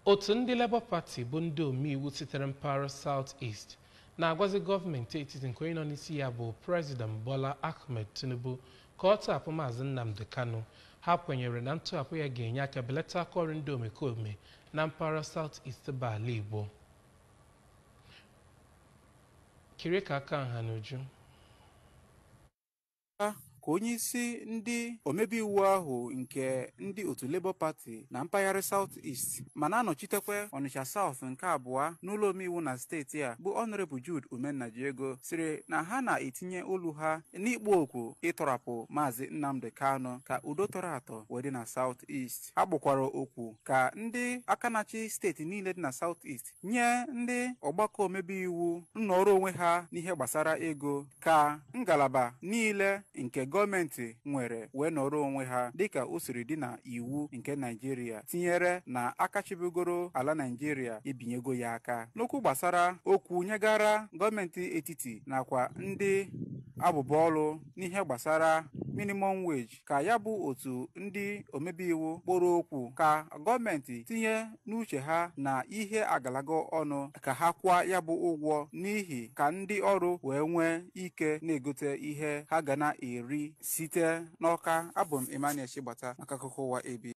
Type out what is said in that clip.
Otu ndị Labour Party bụ ndị omeiwu sitere mpaghara South East na-agwazi gọọmenti etiti nke onye nọ n'isi ya bụ President Bola Ahmed Tinubu ka ọ tọhapụ Maazị Nnamdi Kanu. Ha kwenyere na ntọhapụ ya ga-enye aka belata aka ọrụ ndị omekome na mpaghara South East bụ ala Igbo. Kiri ka aka nha n'uju. Ka onye isi ndị omebe iwu ahụ nke ndị otu Labour Party na mpaghara South East ma na-anọchitekwa Onitsha South nke abụọ n'ụlọ omeiwu na steeti a bụ Honorable Jude Umenajiego sịrị na ha na-etinye olu ha n'ikpo okwu ịtọrapụ Maazị Nnamdi Kanu ka udo tọrọ atọ wee dị na South East. Ha gbakwara okwu ka ndị aka na-achị steeti niile dị na South East nye ndị ọgbakọ omebe iwu nnọrọ onwe ha n'ihe gbasara ego ka ngalaba niile nke gọọmenti nwere wee nọrọ onwe ha dịka o siri dị na iwu nke Naịjirịa, tinyere na akachibigoro ala Naịjirịa ebinyego ya aka. N'okwu gbasara okwu nyegara gọọmenti etiti nakwa ndị abụba ọrụ n'ihe gbasara minimum wage, ka ya bụ otu ndị omebe iwu kpọrọ okwu ka gọọmenti tinye n'uche ha na ihe agalago ọnụ ka ha kwụọ ya bụ ụgwọ n'ihi ka ndị ọrụ wee nwee ike na-egote ihe ha ga na-eri site n'ọka. Abụ m Emmanuel Chigbata maka akụkọ ụwa AB.